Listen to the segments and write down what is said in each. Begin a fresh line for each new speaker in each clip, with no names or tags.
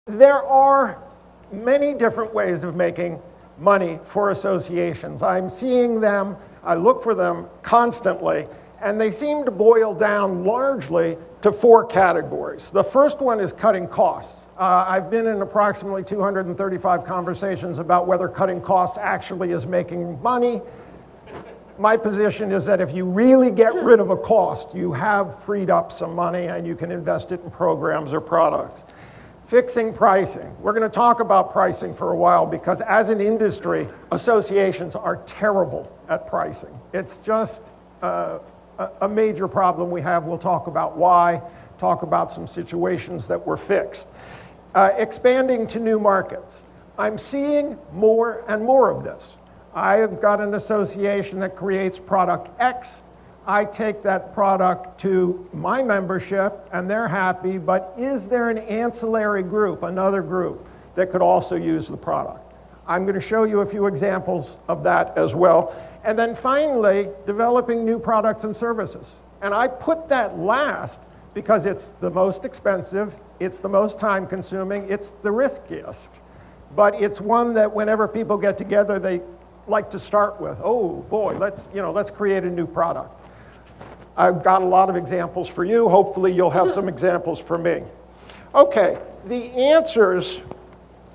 There are many different ways of making money for associations. I'm seeing them, I look for them constantly, and they seem to boil down largely to 4 categories. The first one is cutting costs. I've been in approximately 235 conversations about whether cutting costs actually is making money. My position is that if you really get rid of a cost, you have freed up some money and you can invest it in programs or products. Fixing pricing. We're going to talk about pricing for a while because as an industry, associations are terrible at pricing. It's just a major problem we have. We'll talk about why, talk about some situations that were fixed. Expanding to new markets. I'm seeing more and more of this. I have got an association that creates product X. I take that product to my membership and they're happy, but is there an ancillary group, another group, that could also use the product? I'm going to show you a few examples of that as well. And then finally, developing new products and services. And I put that last because it's the most expensive, it's the most time consuming, it's the riskiest. But it's one that whenever people get together, they like to start with. Oh boy, let's create a new product. I've got a lot of examples for you. Hopefully you'll have some examples for me. Okay, the answers,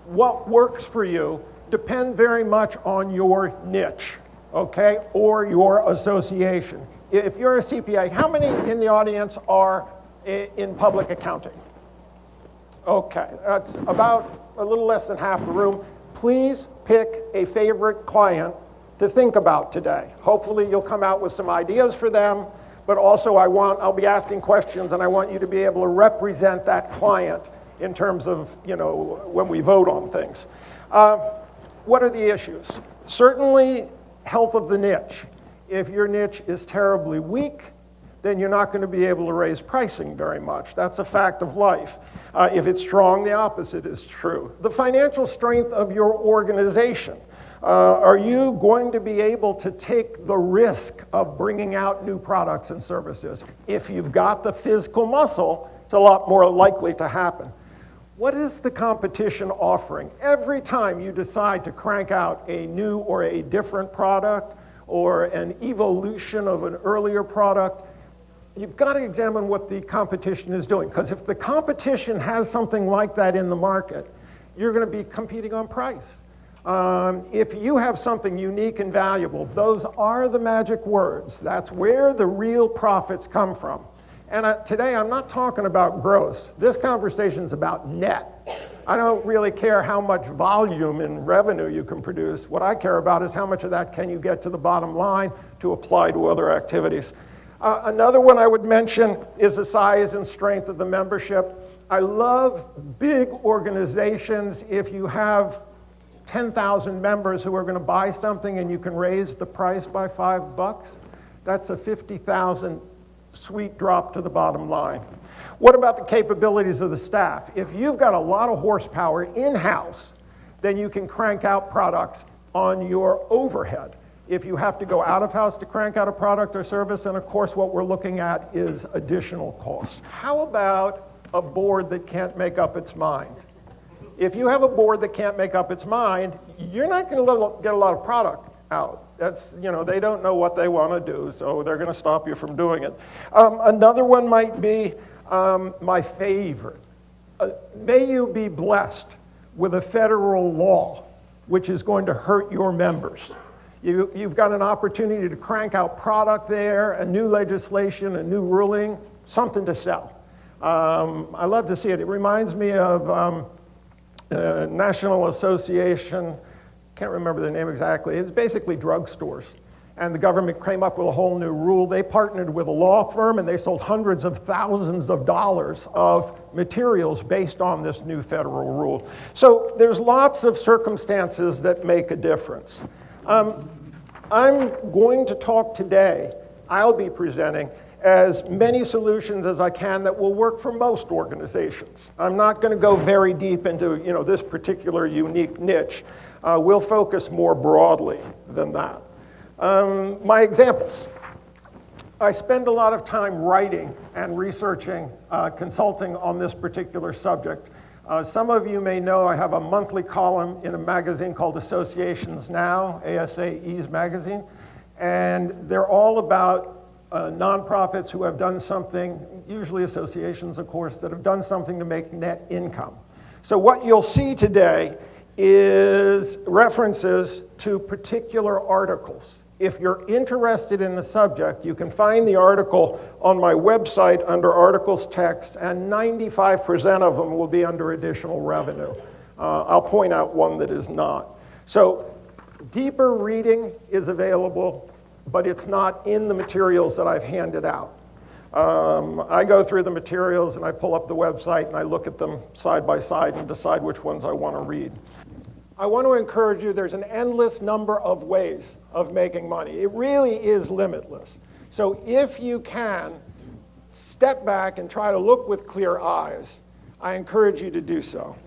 what works for you, depend very much on your niche, okay, or your association. If you're a CPA, how many in the audience are in public accounting? Okay, that's about a little less than half the room. Please pick a favorite client to think about today. Hopefully you'll come out with some ideas for them, but also I'll be asking questions and I want you to be able to represent that client in terms of, when we vote on things. What are the issues? Certainly health of the niche. If your niche is terribly weak, then you're not going to be able to raise pricing very much. That's a fact of life. If it's strong, the opposite is true. The financial strength of your organization. Are you going to be able to take the risk of bringing out new products and services? If you've got the physical muscle, it's a lot more likely to happen. What is the competition offering? Every time you decide to crank out a new or a different product or an evolution of an earlier product, you've got to examine what the competition is doing. Because if the competition has something like that in the market, you're going to be competing on price. If you have something unique and valuable, those are the magic words. That's where the real profits come from. And today I'm not talking about gross. This conversation is about net. I don't really care how much volume and revenue you can produce. What I care about is how much of that can you get to the bottom line to apply to other activities. Another one I would mention is the size and strength of the membership. I love big organizations. If you have 10,000 members who are going to buy something and you can raise the price by $5, that's a 50,000 sweet drop to the bottom line. What about the capabilities of the staff? If you've got a lot of horsepower in-house, then you can crank out products on your overhead. If you have to go out of house to crank out a product or service, then of course what we're looking at is additional costs. How about a board that can't make up its mind? If you have a board that can't make up its mind, you're not going to get a lot of product out. That's, they don't know what they want to do, so they're going to stop you from doing it. Another one might be my favorite. May you be blessed with a federal law which is going to hurt your members. You've got an opportunity to crank out product there, a new legislation, a new ruling, something to sell. I love to see it. It reminds me of National Association, can't remember the name exactly. It's basically drugstores. And the government came up with a whole new rule. They partnered with a law firm and they sold hundreds of thousands of dollars of materials based on this new federal rule. So there's lots of circumstances that make a difference. I'm going to talk today, I'll be presenting as many solutions as I can that will work for most organizations. I'm not going to go very deep into this particular unique niche. We'll focus more broadly than that. My examples. I spend a lot of time writing and researching, consulting on this particular subject. Some of you may know I have a monthly column in a magazine called Associations Now, ASAE's magazine, and they're all about nonprofits who have done something, usually associations, of course, that have done something to make net income. So what you'll see today is references to particular articles. If you're interested in the subject, you can find the article on my website under Articles Text, and 95% of them will be under additional revenue. I'll point out one that is not. So deeper reading is available, but it's not in the materials that I've handed out. I go through the materials and I pull up the website and I look at them side by side and decide which ones I want to read. I want to encourage you, there's an endless number of ways of making money. It really is limitless. So if you can step back and try to look with clear eyes, I encourage you to do so.